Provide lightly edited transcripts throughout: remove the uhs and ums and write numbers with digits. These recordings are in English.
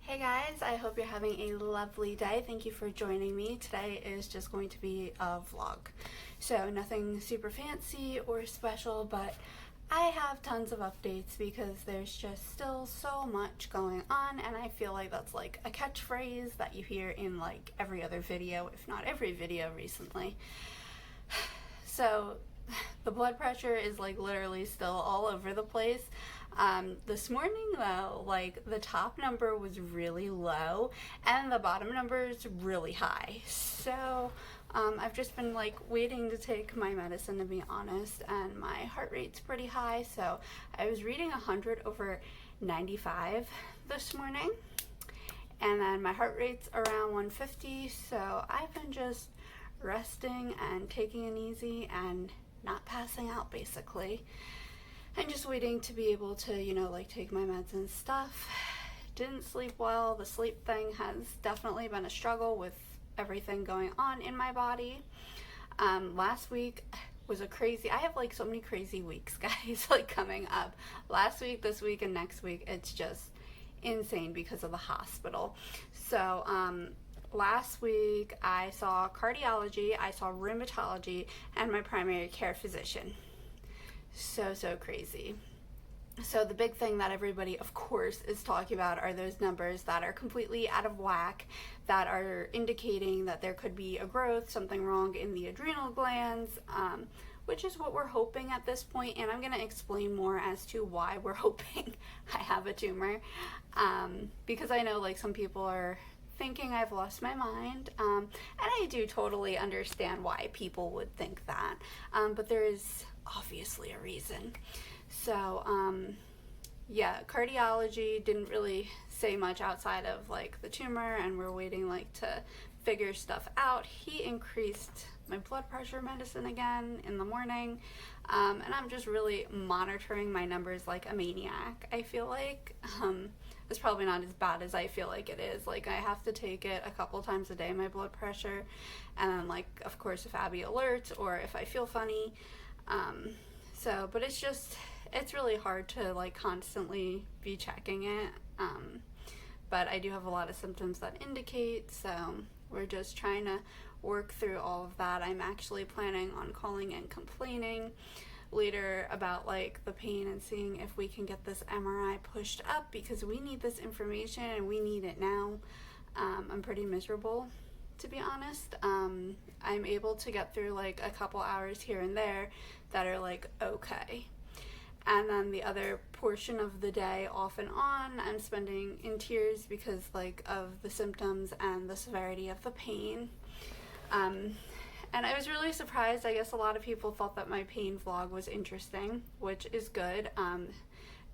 Hey guys, I hope you're having a lovely day. Thank you for joining me. Today is just going to be a vlog. So nothing super fancy or special, but I have tons of updates because there's just still so much going on, and I feel like that's like a catchphrase that you hear in like every other video, if not every video recently. So the blood pressure is like literally still all over the place. This morning though, like the top number was really low and the bottom number is really high. So I've just been like waiting to take my medicine, to be honest, and my heart rate's pretty high. So I was reading 100 over 95 this morning, and then my heart rate's around 150. So I've been just resting and taking it easy and not passing out, basically, and just waiting to be able to, like take my meds and stuff. Didn't sleep well. The sleep thing has definitely been a struggle with everything going on in my body. Last week was I have like so many crazy weeks, guys, like coming up. Last week, this week, and next week, it's just insane because of the hospital. So, last week I saw cardiology, I saw rheumatology, and my primary care physician. So crazy. So the big thing that everybody, of course, is talking about are those numbers that are completely out of whack, that are indicating that there could be a growth, something wrong in the adrenal glands, which is what we're hoping at this point. And I'm going to explain more as to why we're hoping I have a tumor, because I know like some people are thinking I've lost my mind, and I do totally understand why people would think that, but there is obviously a reason. So yeah, cardiology didn't really say much outside of like the tumor, and we're waiting like to figure stuff out. He increased my blood pressure medicine again in the morning, and I'm just really monitoring my numbers like a maniac. I feel like it's probably not as bad as I feel like it is. Like I have to take it a couple times a day, my blood pressure, and then like of course if Abby alerts or if I feel funny. But it's really hard to like constantly be checking it. But I do have a lot of symptoms that indicate, so we're just trying to work through all of that. I'm actually planning on calling and complaining later about like the pain and seeing if we can get this MRI pushed up, because we need this information and we need it now. I'm pretty miserable, to be honest. I'm able to get through like a couple hours here and there that are like okay, and then the other portion of the day off and on I'm spending in tears because like of the symptoms and the severity of the pain. And I was really surprised. I guess a lot of people thought that my pain vlog was interesting, which is good.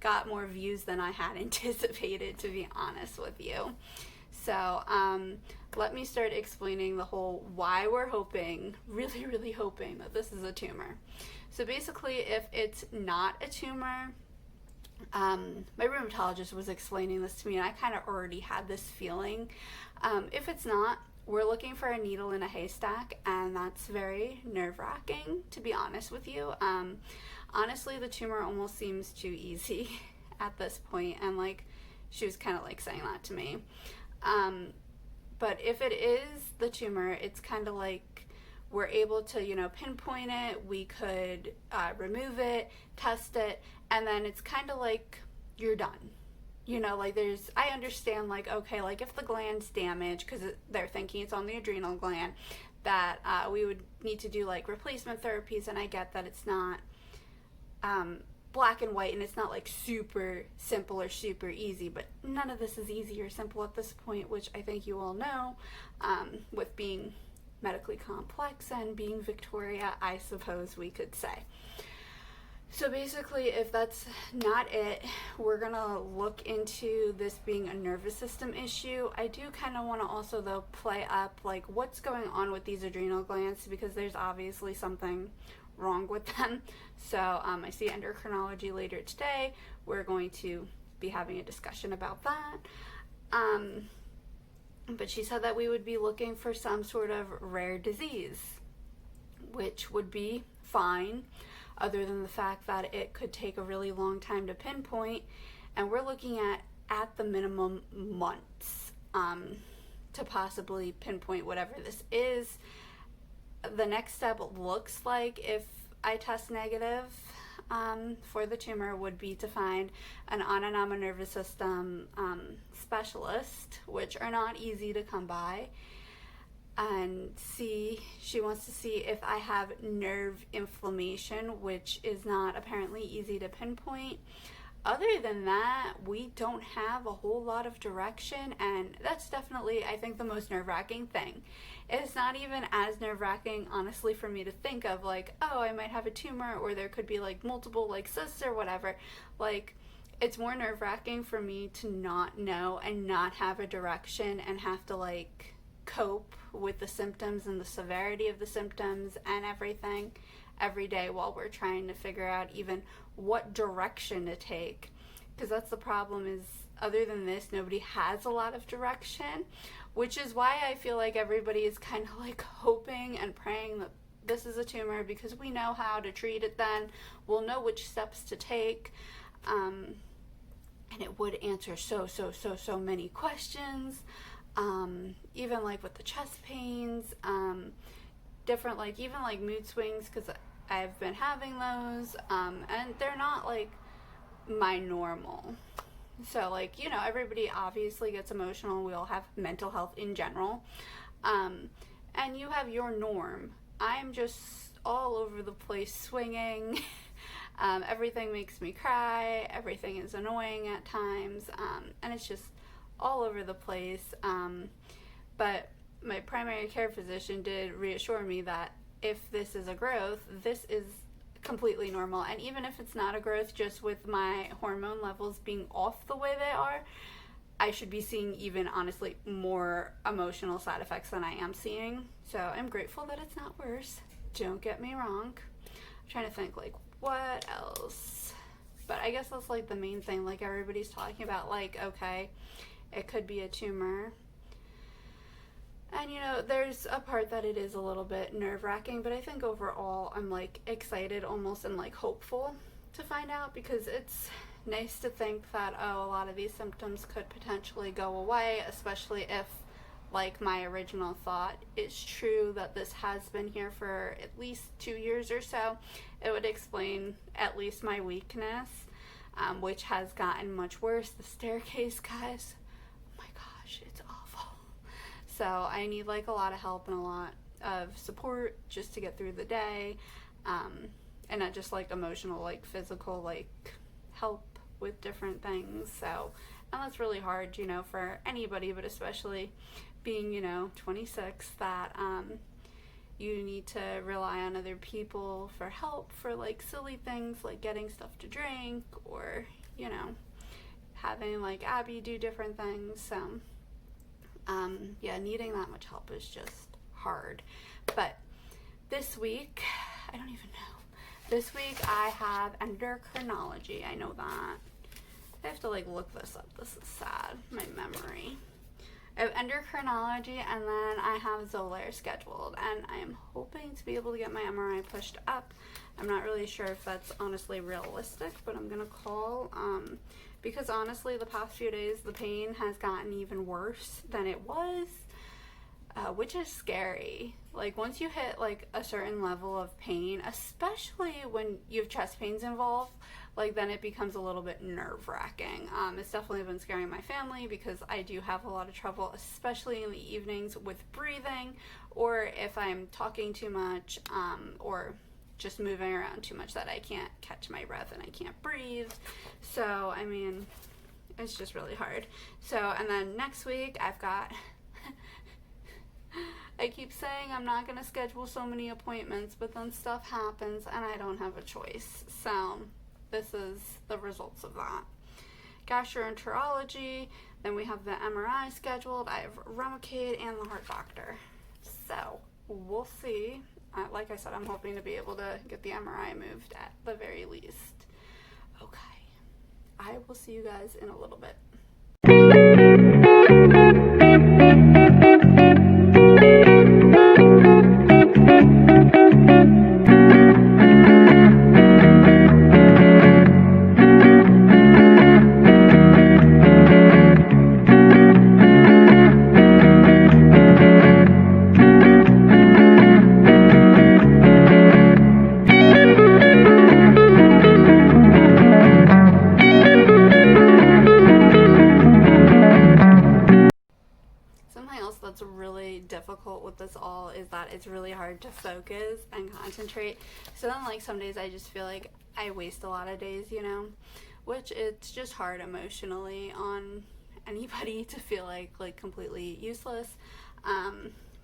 Got more views than I had anticipated, to be honest with you. So let me start explaining the whole why we're hoping, really hoping, that this is a tumor. So basically, if it's not a tumor, my rheumatologist was explaining this to me, and I kind of already had this feeling. If it's not, we're looking for a needle in a haystack, and that's very nerve-wracking, to be honest with you. Honestly, the tumor almost seems too easy at this point, and like she was kind of like saying that to me. But if it is the tumor, it's kind of like we're able to, pinpoint it. We could remove it, test it, and then it's kind of like you're done. Like I understand like, okay, like if the gland's damaged, because they're thinking it's on the adrenal gland, that we would need to do like replacement therapies, and I get that it's not black and white, and it's not like super simple or super easy, but none of this is easy or simple at this point, which I think you all know, with being medically complex and being Victoria, I suppose we could say. So basically, if that's not it, we're gonna look into this being a nervous system issue. I do kind of want to also though play up like what's going on with these adrenal glands, because there's obviously something wrong with them. So I see endocrinology later today. We're going to be having a discussion about that. But she said that we would be looking for some sort of rare disease, which would be fine, other than the fact that it could take a really long time to pinpoint, and we're looking at at the minimum months to possibly pinpoint whatever this is. The next step looks like, if I test negative for the tumor, would be to find an autonomic nervous system specialist, which are not easy to come by, and she wants to see if I have nerve inflammation, which is not apparently easy to pinpoint. Other than that, we don't have a whole lot of direction, and that's definitely, I think, the most nerve-wracking thing. It's not even as nerve-wracking, honestly, for me to think of, like, oh, I might have a tumor, or there could be, like, multiple, like, cysts or whatever. Like, it's more nerve-wracking for me to not know and not have a direction and have to, like, cope with the symptoms and the severity of the symptoms and everything every day while we're trying to figure out even what direction to take. Because that's the problem, is other than this, nobody has a lot of direction, which is why I feel like everybody is kind of like hoping and praying that this is a tumor, because we know how to treat it then. We'll know which steps to take. And it would answer so many questions. Even like with the chest pains, different, like, even like mood swings, because I've been having those, and they're not like my normal. So, like, you know, everybody obviously gets emotional. We all have mental health in general, and you have your norm. I'm just all over the place swinging. Everything makes me cry. Everything is annoying at times, and it's just all over the place. But my primary care physician did reassure me that if this is a growth, this is completely normal. And even if it's not a growth, just with my hormone levels being off the way they are, I should be seeing even, honestly, more emotional side effects than I am seeing. So I'm grateful that it's not worse. Don't get me wrong. I'm trying to think, like, what else? But I guess that's, like, the main thing. Like, everybody's talking about, like, okay, it could be a tumor. And, you know, there's a part that it is a little bit nerve-wracking, but I think overall I'm, like, excited almost and, like, hopeful to find out, because it's nice to think that, oh, a lot of these symptoms could potentially go away, especially if, like, my original thought is true, that this has been here for at least 2 years or so. It would explain at least my weakness, which has gotten much worse. The staircase, guys, oh my gosh, it's awful. So I need, like, a lot of help and a lot of support just to get through the day, and not just, like, emotional, like, physical, like, help with different things. So, and that's really hard, you know, for anybody, but especially being, you know, 26, that you need to rely on other people for help for, like, silly things like getting stuff to drink, or, you know, having, like, Abby do different things. So yeah, needing that much help is just hard. But this week, I don't even know. This week I have endocrinology. I know that. I have to, like, look this up. This is sad. My memory. I have endocrinology, and then I have Xolair scheduled, and I am hoping to be able to get my MRI pushed up. I'm not really sure if that's honestly realistic, but I'm gonna call, because honestly the past few days the pain has gotten even worse than it was, which is scary. Like, once you hit, like, a certain level of pain, especially when you have chest pains involved, like, then it becomes a little bit nerve-wracking. It's definitely been scaring my family, because I do have a lot of trouble, especially in the evenings, with breathing, or if I'm talking too much, or just moving around too much, that I can't catch my breath and I can't breathe. So, I mean, it's just really hard. So, and then next week I've got I keep saying I'm not going to schedule so many appointments, but then stuff happens and I don't have a choice. So this is the results of that. Gastroenterology, then we have the MRI scheduled. I have Remicade and the heart doctor. So we'll see. Like I said, I'm hoping to be able to get the MRI moved at the very least. Okay. I will see you guys in a little bit. difficult with this all is that it's really hard to focus and concentrate. So then, like, some days I just feel like I waste a lot of days, you know, which it's just hard emotionally on anybody to feel like completely useless.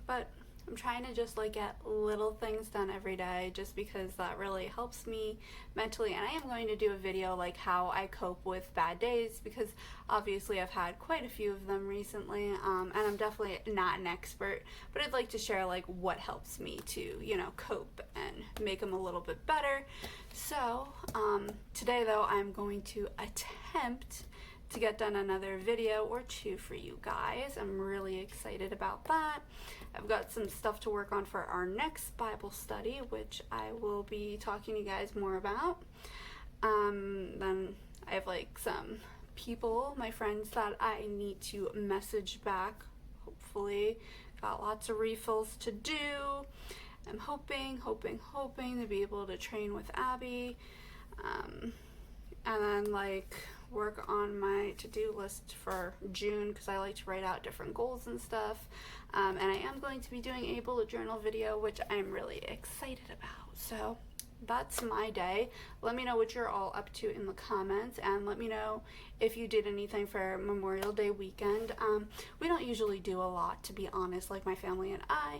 But I'm trying to just like get little things done every day just because that really helps me mentally. And I am going to do a video like how I cope with bad days, because obviously I've had quite a few of them recently, and I'm definitely not an expert, but I'd like to share like what helps me to, you know, cope and make them a little bit better. So today though, I'm going to attempt to get done another video or two for you guys. I'm really excited about that. I've got some stuff to work on for our next Bible study, which I will be talking to you guys more about. Then I have like some people, my friends, that I need to message back, hopefully. Got lots of refills to do. I'm hoping to be able to train with Abby. And then like work on my to-do list for June, because I like to write out different goals and stuff. And I am going to be doing a bullet journal video, which I'm really excited about. So that's my day. Let me know what you're all up to in the comments, and let me know if you did anything for Memorial Day weekend. We don't usually do a lot, to be honest, like my family and I.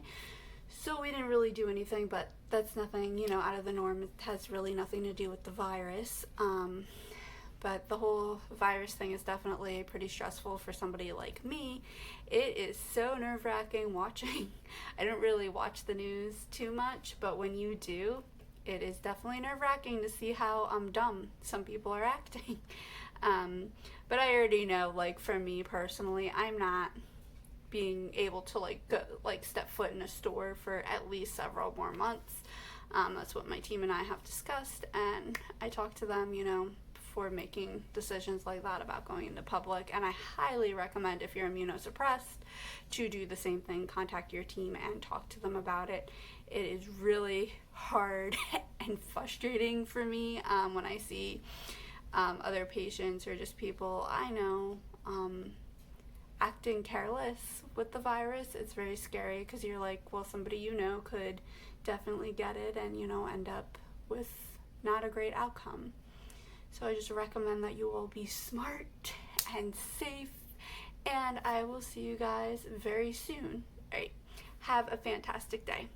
So we didn't really do anything, but that's nothing, you know, out of the norm. It has really nothing to do with the virus. But the whole virus thing is definitely pretty stressful for somebody like me. It is so nerve-wracking watching. I don't really watch the news too much, but when you do, it is definitely nerve-wracking to see how dumb some people are acting. But I already know, like, for me personally, I'm not being able to step foot in a store for at least several more months. That's what my team and I have discussed, and I talked to them, you know, before making decisions like that about going into public. And I highly recommend, if you're immunosuppressed, to do the same thing. Contact your team and talk to them about it. It is really hard and frustrating for me when I see other patients or just people I know acting careless with the virus. It's very scary, because you're like, well, somebody you know could definitely get it and, you know, end up with not a great outcome. So I just recommend that you all be smart and safe, and I will see you guys very soon. All right, have a fantastic day.